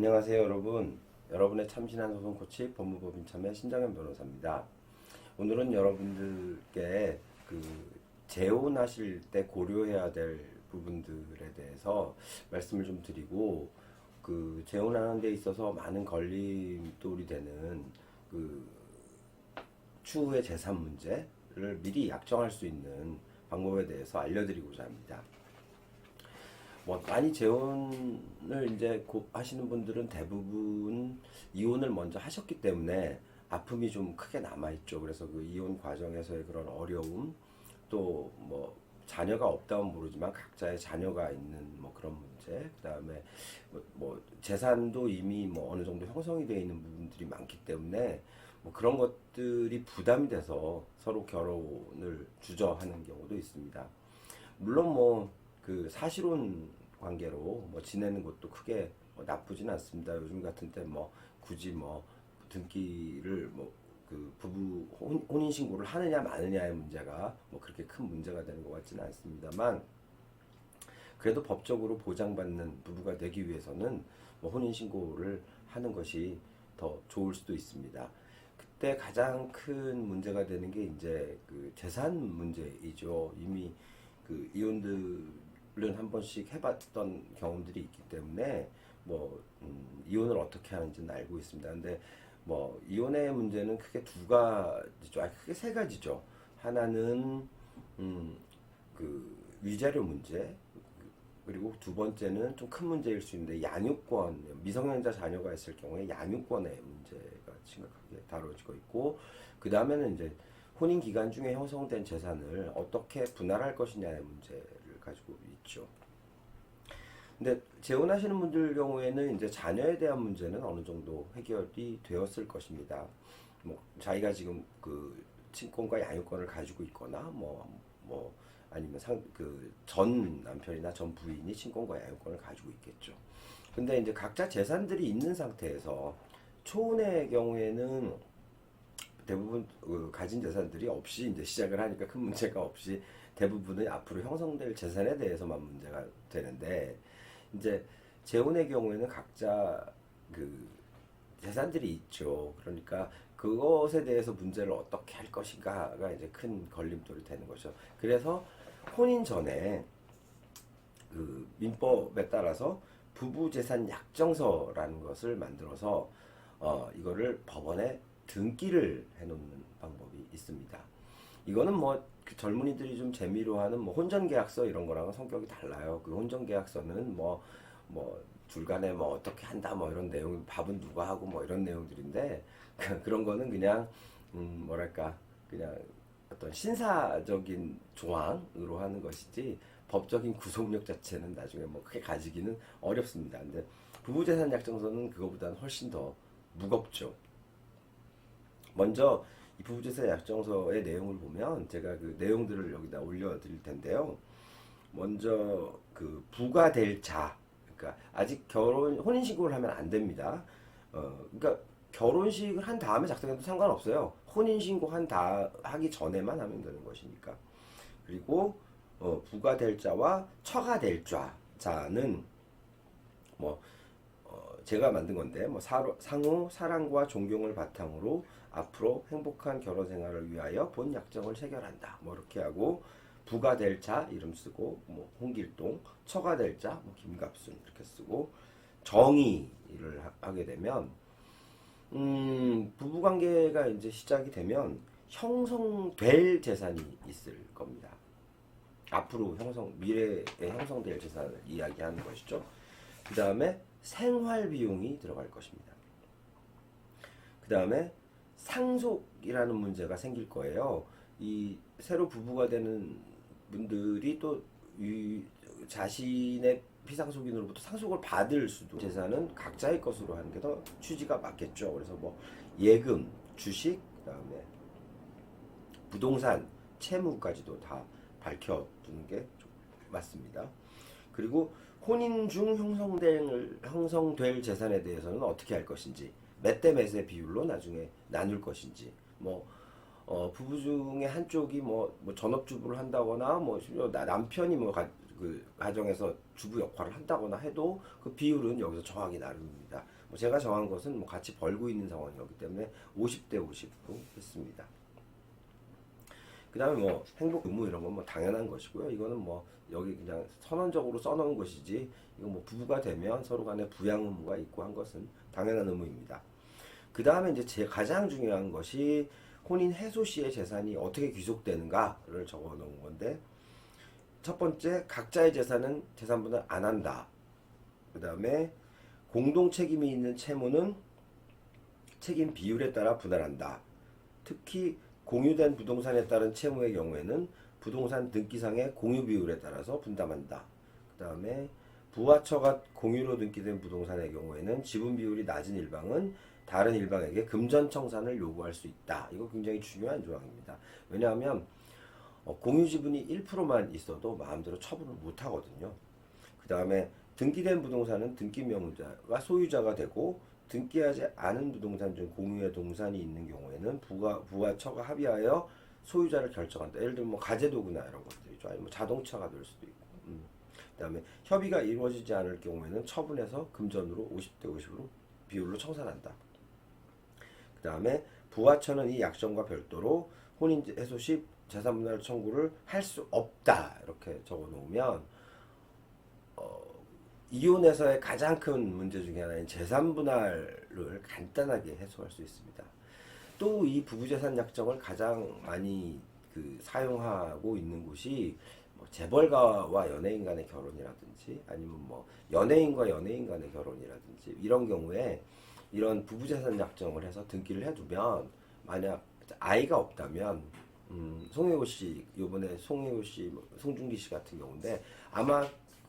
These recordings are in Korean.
안녕하세요 여러분. 여러분의 참신한 소송 코치 법무법인 참여 신정현 변호사입니다. 오늘은 여러분들께 재혼하실 때 고려해야 될 부분들에 대해서 말씀을 좀 드리고, 재혼하는 데 있어서 많은 걸림돌이 되는 그 추후의 재산 문제를 미리 약정할 수 있는 방법에 대해서 알려드리고자 합니다. 많이 재혼을 이제 하시는 분들은 대부분 이혼을 먼저 하셨기 때문에 아픔이 좀 크게 남아있죠. 그래서 그 이혼 과정에서의 그런 어려움, 또 자녀가 없다면 모르지만 각자의 자녀가 있는 그런 문제, 그 다음에 재산도 이미 어느 정도 형성이 되어 있는 부분들이 많기 때문에 그런 것들이 부담이 돼서 서로 결혼을 주저하는 경우도 있습니다. 물론 그 사실혼 관계로 지내는 것도 크게 나쁘진 않습니다. 요즘 같은 때 굳이 등기를 그 부부 혼인 신고를 하느냐 마느냐의 문제가 그렇게 큰 문제가 되는 것 같지는 않습니다만, 그래도 법적으로 보장받는 부부가 되기 위해서는 혼인 신고를 하는 것이 더 좋을 수도 있습니다. 그때 가장 큰 문제가 되는 게 이제 그 재산 문제이죠. 이미 그 이혼들은 한 번씩 해봤던 경험들이 있기 때문에 이혼을 어떻게 하는지는 알고 있습니다. 근데 이혼의 문제는 크게 두 가지죠. 크게 세 가지죠. 하나는 그 위자료 문제, 그리고 두 번째는 좀 큰 문제일 수 있는데 양육권, 미성년자 자녀가 있을 경우에 양육권의 문제가 심각하게 다뤄지고 있고, 그 다음에는 이제 혼인 기간 중에 형성된 재산을 어떻게 분할할 것이냐의 문제를 가지고 있죠. 근데 재혼하시는 분들 경우에는 이제 자녀에 대한 문제는 어느 정도 해결이 되었을 것입니다. 자기가 지금 그 친권과 양육권을 가지고 있거나 아니면 전 남편이나 전 부인이 친권과 양육권을 가지고 있겠죠. 근데 이제 각자 재산들이 있는 상태에서 초혼의 경우에는 대부분 가진 재산들이 없이 이제 시작을 하니까 큰 문제가 없이 대부분은 앞으로 형성될 재산에 대해서만 문제가 되는데, 이제 재혼의 경우에는 각자 그 재산들이 있죠. 그러니까 그것에 대해서 문제를 어떻게 할 것인가가 이제 큰 걸림돌이 되는 거죠. 그래서 혼인 전에 그 민법에 따라서 부부재산 약정서라는 것을 만들어서 이거를 법원에 등기를 해놓는 방법이 있습니다. 이거는 그 젊은이들이 좀 재미로 하는 혼전계약서 이런 거랑은 성격이 달라요. 그 혼전계약서는 둘간에 어떻게 한다 이런 내용, 밥은 누가 하고 이런 내용들인데 그런 거는 그냥 뭐랄까 그냥 어떤 신사적인 조항으로 하는 것이지 법적인 구속력 자체는 나중에 크게 가지기는 어렵습니다. 근데 부부재산 약정서는 그거보다는 훨씬 더 무겁죠. 먼저 이 부부재산 약정서의 내용을 보면 제가 그 내용들을 여기다 올려드릴 텐데요. 먼저 그 부가 될 자, 그러니까 아직 혼인신고를 하면 안 됩니다. 그러니까 결혼식을 한 다음에 작성해도 상관없어요. 혼인신고 하기 전에만 하면 되는 것이니까. 그리고 부가 될 자와 처가 될 자는 제가 만든 건데 상호 사랑과 존경을 바탕으로 앞으로 행복한 결혼 생활을 위하여 본 약정을 체결한다. 이렇게 하고 부가 될 자 이름 쓰고 홍길동, 처가 될 자 김갑순 이렇게 쓰고 정의를 하게 되면 부부 관계가 이제 시작이 되면 형성될 재산이 있을 겁니다. 앞으로 미래에 형성될 재산을 이야기하는 것이죠. 그 다음에 생활 비용이 들어갈 것입니다. 그 다음에 상속이라는 문제가 생길 거예요. 이 새로 부부가 되는 분들이 또 자신의 피상속인으로부터 상속을 받을 수도, 재산은 각자의 것으로 하는 게 더 취지가 맞겠죠. 그래서 예금, 주식, 그다음에 부동산, 채무까지도 다 밝혀두는 게 맞습니다. 그리고 혼인 중 형성될 재산에 대해서는 어떻게 할 것인지, 몇 대 몇의 비율로 나중에 나눌 것인지, 부부 중에 한쪽이 전업주부를 한다거나 남편이 그 가정에서 주부 역할을 한다거나 해도 그 비율은 여기서 정하기 나름입니다. 뭐 제가 정한 것은 뭐 같이 벌고 있는 상황이었기 때문에 50대 50으로 했습니다. 그 다음에 뭐 행복 의무 이런 건 뭐 당연한 것이고요. 이거는 뭐 여기 그냥 선언적으로 써놓은 것이지, 이거 뭐 부부가 되면 서로 간에 부양 의무가 있고 한 것은 당연한 의무입니다. 그 다음에 이제 제 가장 중요한 것이 혼인 해소 시의 재산이 어떻게 귀속되는가를 적어 놓은 건데, 첫 번째, 각자의 재산은 재산분할 안 한다. 그 다음에 공동 책임이 있는 채무는 책임 비율에 따라 분할한다. 특히 공유된 부동산에 따른 채무의 경우에는 부동산 등기상의 공유 비율에 따라서 분담한다. 그 다음에 부와처가 공유로 등기된 부동산의 경우에는 지분 비율이 낮은 일방은 다른 일방에게 금전청산을 요구할 수 있다. 이거 굉장히 중요한 조항입니다. 왜냐하면 공유 지분이 1%만 있어도 마음대로 처분을 못 하거든요. 그 다음에 등기된 부동산은 등기 명의자가 소유자가 되고, 등기하지 않은 부동산 중 공유의 동산이 있는 경우에는 부와 처가 합의하여 소유자를 결정한다. 예를 들면 뭐 가재도구나 이런 것들이죠. 아니면 뭐 자동차가 될 수도 있고. 그 다음에 협의가 이루어지지 않을 경우에는 처분해서 금전으로 50대 50으로 비율로 청산한다. 그 다음에 부와처는 이 약정과 별도로 혼인 해소 시 재산분할 청구를 할 수 없다. 이렇게 적어 놓으면 이혼에서의 가장 큰 문제 중에 하나인 재산분할을 간단하게 해소할 수 있습니다. 또 이 부부재산 약정을 가장 많이 사용하고 있는 곳이 뭐 재벌가와 연예인 간의 결혼이라든지, 아니면 뭐 연예인과 연예인 간의 결혼이라든지, 이런 경우에 이런 부부재산 약정을 해서 등기를 해두면, 만약 아이가 없다면 송혜교 씨, 요번에 송혜교 씨, 송중기 씨 같은 경우인데, 아마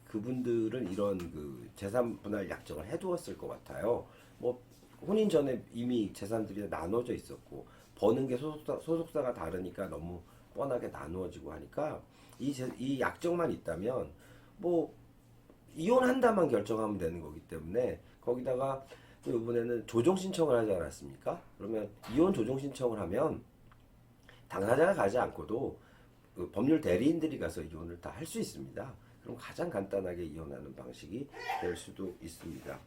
그분들은 이런 재산 분할 약정을 해두었을 것 같아요. 뭐 혼인 전에 이미 재산들이 나눠져 있었고, 버는 게 소속사가 다르니까 너무 뻔하게 나누어지고 하니까 이 약정만 있다면 뭐 이혼한다만 결정하면 되는 거기 때문에, 거기다가 또 이번에는 조정 신청을 하지 않았습니까? 그러면 이혼 조정 신청을 하면 당사자가 가지 않고도 법률 대리인들이 가서 이혼을 다 할 수 있습니다. 그럼 가장 간단하게 이혼하는 방식이 될 수도 있습니다.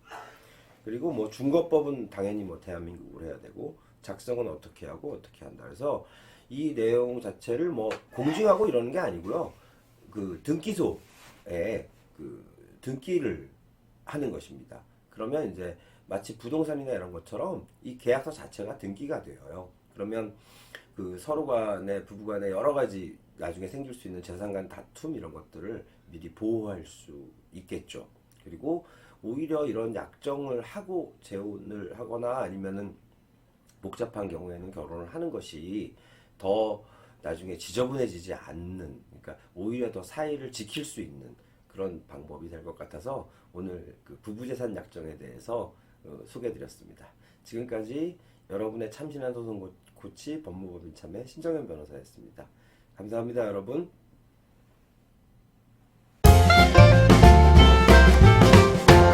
그리고 뭐 중거법은 당연히 뭐 대한민국으로 해야 되고, 작성은 어떻게 하고 어떻게 한다. 그래서 이 내용 자체를 뭐 공증하고 이러는 게 아니고요. 등기소에 등기를 하는 것입니다. 그러면 이제 마치 부동산이나 이런 것처럼 이 계약서 자체가 등기가 되어요. 그러면 서로 간에, 부부 간에 여러 가지 나중에 생길 수 있는 재산 간 다툼 이런 것들을 미리 보호할 수 있겠죠. 그리고 오히려 이런 약정을 하고 재혼을 하거나 아니면은 복잡한 경우에는 결혼을 하는 것이 더 나중에 지저분해지지 않는, 그러니까 오히려 더 사이를 지킬 수 있는 그런 방법이 될 것 같아서 오늘 부부재산 약정에 대해서 소개해드렸습니다. 지금까지 여러분의 참신한 소송 고치 법무법인 참의 신정현 변호사였습니다. 감사합니다, 여러분.